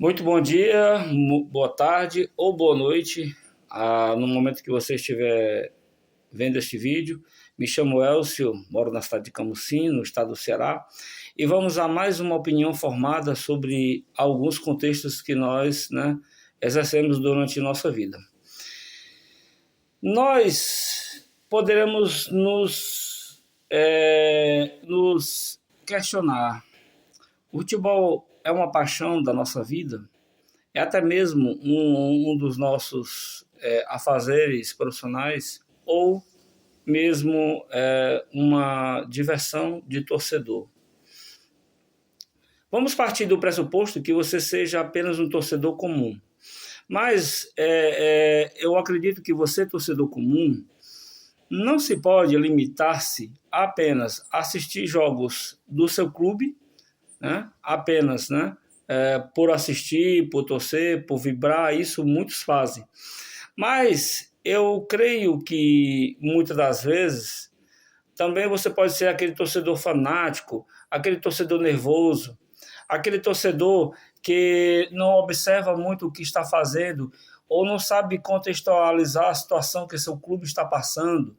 Muito bom dia, boa tarde ou boa noite, no momento que você estiver vendo este vídeo. Me chamo Elcio, moro na cidade de Camusim, no estado do Ceará, e vamos a mais uma opinião formada sobre alguns contextos que nós, exercemos durante nossa vida. Nós poderemos nos questionar: o futebol é uma paixão da nossa vida? É até mesmo um dos nossos afazeres profissionais, ou mesmo uma diversão de torcedor? Vamos partir do pressuposto que você seja apenas um torcedor comum. Mas eu acredito que você, torcedor comum, não se pode limitar-se a apenas assistir jogos do seu clube, né? Apenas, por assistir, por torcer, por vibrar. Isso muitos fazem. Mas eu creio que muitas das vezes também você pode ser aquele torcedor fanático, aquele torcedor nervoso, aquele torcedor que não observa muito o que está fazendo ou não sabe contextualizar a situação que seu clube está passando.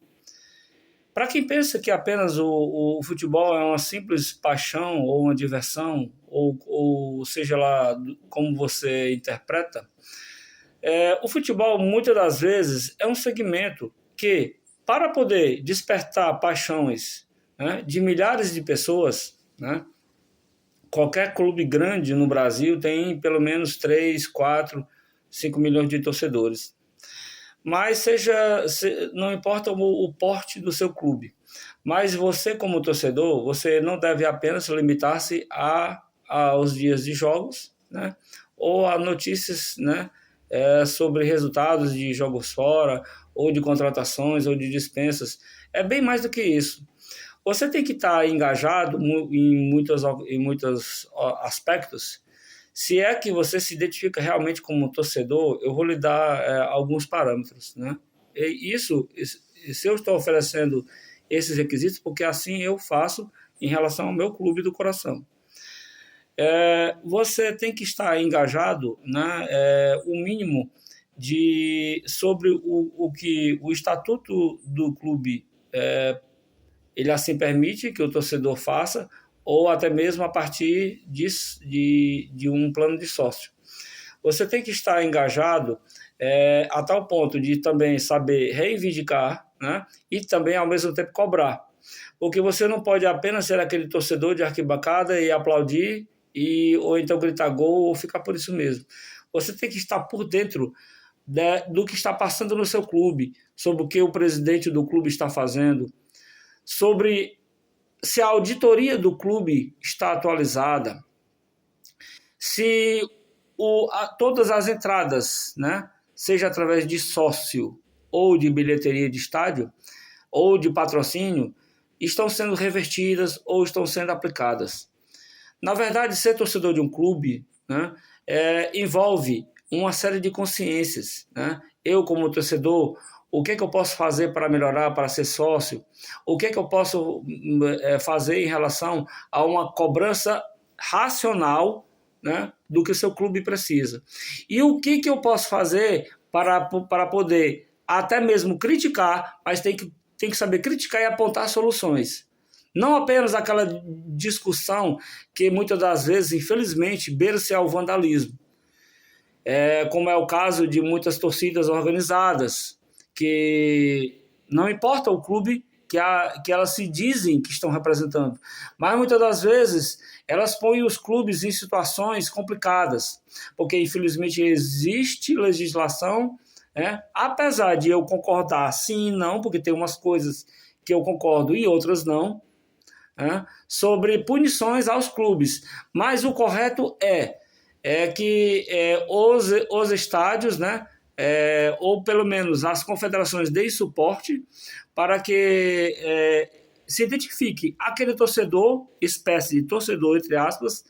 Para quem pensa que apenas o futebol é uma simples paixão ou uma diversão, ou seja lá como você interpreta, o futebol muitas das vezes é um segmento que, para poder despertar paixões, de milhares de pessoas, qualquer clube grande no Brasil tem pelo menos 3, 4, 5 milhões de torcedores. Mas não importa o porte do seu clube, mas você, como torcedor, você não deve apenas limitar-se aos dias de jogos, ou a notícias, sobre resultados de jogos fora, ou de contratações, ou de dispensas. É bem mais do que isso. Você tem que estar engajado em muitos aspectos. Se é que você se identifica realmente como torcedor, eu vou lhe dar alguns parâmetros, E se eu estou oferecendo esses requisitos, porque assim eu faço em relação ao meu clube do coração. Você tem que estar engajado, o mínimo sobre o que o estatuto do clube ele assim permite que o torcedor faça, ou até mesmo a partir de um plano de sócio. Você tem que estar engajado a tal ponto de também saber reivindicar, e também, ao mesmo tempo, cobrar. Porque você não pode apenas ser aquele torcedor de arquibancada e aplaudir, ou então gritar gol, ou ficar por isso mesmo. Você tem que estar por dentro do que está passando no seu clube, sobre o que o presidente do clube está fazendo, sobre se a auditoria do clube está atualizada, se todas as entradas, seja através de sócio ou de bilheteria de estádio ou de patrocínio, estão sendo revertidas ou estão sendo aplicadas. Na verdade, ser torcedor de um clube envolve uma série de consciências. Eu, como torcedor, o que eu posso fazer para melhorar, para ser sócio? O que eu posso fazer em relação a uma cobrança racional, do que o seu clube precisa? E o que eu posso fazer para poder até mesmo criticar, mas tem que saber criticar e apontar soluções. Não apenas aquela discussão que muitas das vezes, infelizmente, beira-se ao vandalismo. Como é o caso de muitas torcidas organizadas, que não importa o clube que elas se dizem que estão representando, mas muitas das vezes elas põem os clubes em situações complicadas, porque infelizmente existe legislação, apesar de eu concordar sim e não, porque tem umas coisas que eu concordo e outras não, sobre punições aos clubes, mas o correto é que os estádios, ou pelo menos as confederações deem suporte para que se identifique aquele torcedor, espécie de torcedor, entre aspas,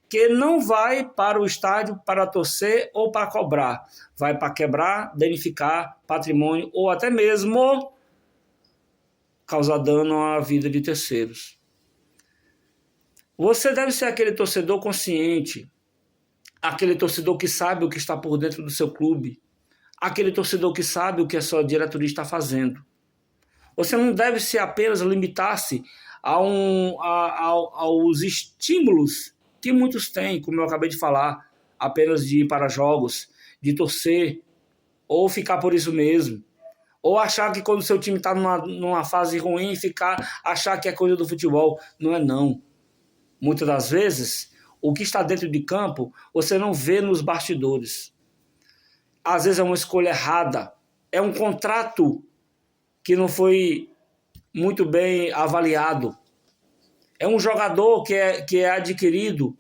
que não vai para o estádio para torcer ou para cobrar, vai para quebrar, danificar patrimônio ou até mesmo causar dano à vida de terceiros. Você deve ser aquele torcedor consciente, aquele torcedor que sabe o que está por dentro do seu clube, aquele torcedor que sabe o que a sua diretoria está fazendo. Você não deve se apenas limitar-se aos estímulos que muitos têm, como eu acabei de falar, apenas de ir para jogos, de torcer, ou ficar por isso mesmo. Ou achar que quando o seu time está numa fase ruim, achar que é coisa do futebol. Não é não. Muitas das vezes, o que está dentro de campo, você não vê nos bastidores. Às vezes é uma escolha errada. É um contrato que não foi muito bem avaliado. É um jogador que é adquirido,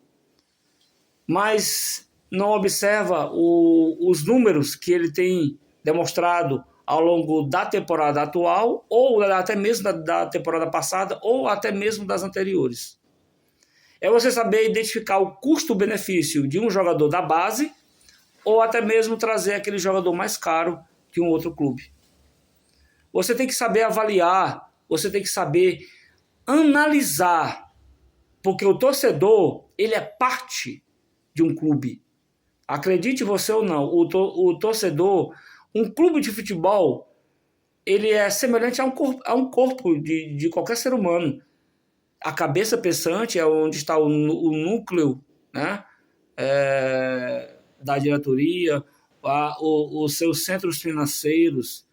mas não observa os números que ele tem demonstrado ao longo da temporada atual, ou até mesmo da temporada passada, ou até mesmo das anteriores. É você saber identificar o custo-benefício de um jogador da base, ou até mesmo trazer aquele jogador mais caro que um outro clube. Você tem que saber avaliar, você tem que saber analisar, porque o torcedor, ele é parte de um clube. Acredite você ou não, o torcedor, um clube de futebol, ele é semelhante a um corpo de qualquer ser humano. A cabeça pensante é onde está o núcleo, né, da diretoria, os seus centros financeiros,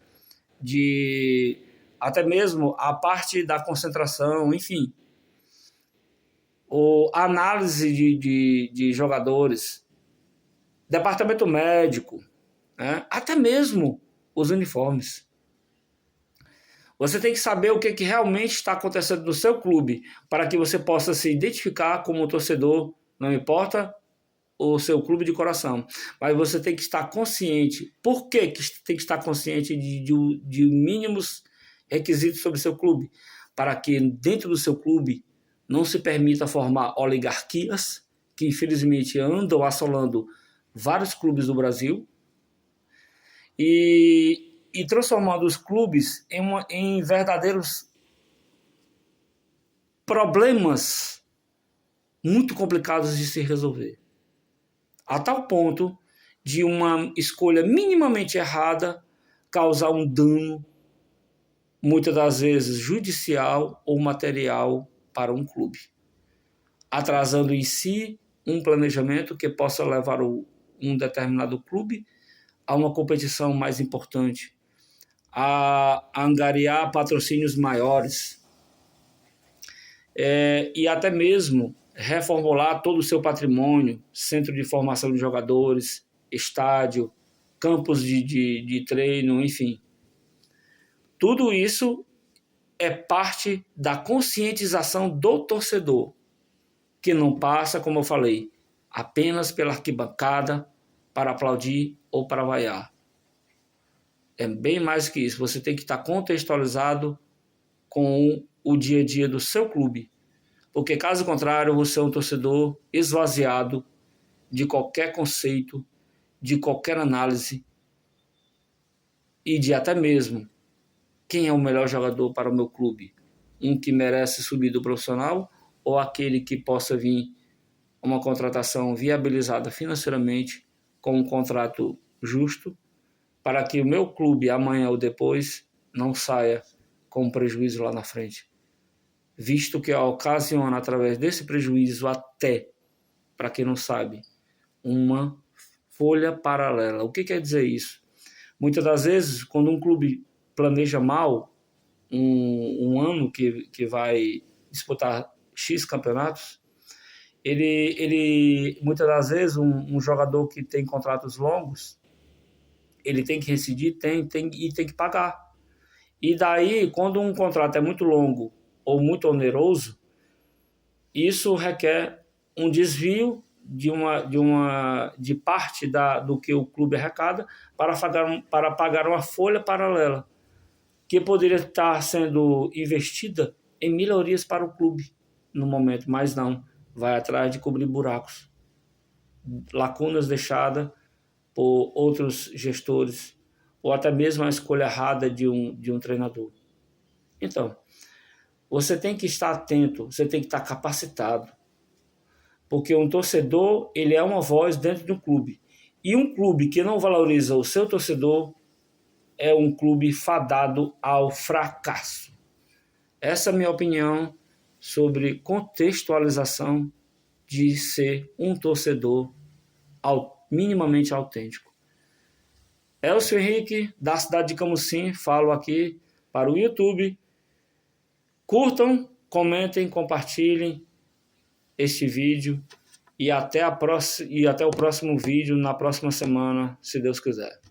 até mesmo a parte da concentração, enfim. A análise de jogadores, departamento médico, né, até mesmo os uniformes. Você tem que saber o que realmente está acontecendo no seu clube para que você possa se identificar como torcedor, não importa o seu clube de coração, mas você tem que estar consciente. Por que tem que estar consciente de mínimos requisitos sobre o seu clube? Para que dentro do seu clube não se permita formar oligarquias que infelizmente andam assolando vários clubes do Brasil e transformando os clubes em verdadeiros problemas muito complicados de se resolver. A tal ponto de uma escolha minimamente errada causar um dano, muitas das vezes judicial ou material, para um clube, atrasando em si um planejamento que possa levar um determinado clube a uma competição mais importante, a angariar patrocínios maiores, e até mesmo reformular todo o seu patrimônio, centro de formação de jogadores, estádio, campos de treino, enfim. Tudo isso é parte da conscientização do torcedor, que não passa, como eu falei, apenas pela arquibancada para aplaudir ou para vaiar. É bem mais que isso. Você tem que estar contextualizado com o dia a dia do seu clube. Porque, caso contrário, você é um torcedor esvaziado de qualquer conceito, de qualquer análise e de até mesmo quem é o melhor jogador para o meu clube. Um que merece subir do profissional ou aquele que possa vir uma contratação viabilizada financeiramente com um contrato justo, para que o meu clube, amanhã ou depois, não saia com prejuízo lá na frente. Visto que ocasiona, através desse prejuízo, até, para quem não sabe, uma folha paralela. O que quer dizer isso? Muitas das vezes, quando um clube planeja mal um ano que vai disputar X campeonatos, ele muitas das vezes, um jogador que tem contratos longos, ele tem que rescindir, tem que pagar. E daí, quando um contrato é muito longo ou muito oneroso, isso requer um desvio de parte do que o clube arrecada para pagar uma folha paralela, que poderia estar sendo investida em melhorias para o clube no momento, mas não, vai atrás de cobrir buracos, lacunas deixadas por outros gestores, ou até mesmo a escolha errada de um treinador. Então, você tem que estar atento, você tem que estar capacitado, porque um torcedor, ele é uma voz dentro do clube. E um clube que não valoriza o seu torcedor é um clube fadado ao fracasso. Essa é a minha opinião sobre contextualização de ser um torcedor minimamente autêntico. Elcio Henrique, da cidade de Camusim, falo aqui para o YouTube. Curtam, comentem, compartilhem este vídeo e até o próximo vídeo na próxima semana, se Deus quiser.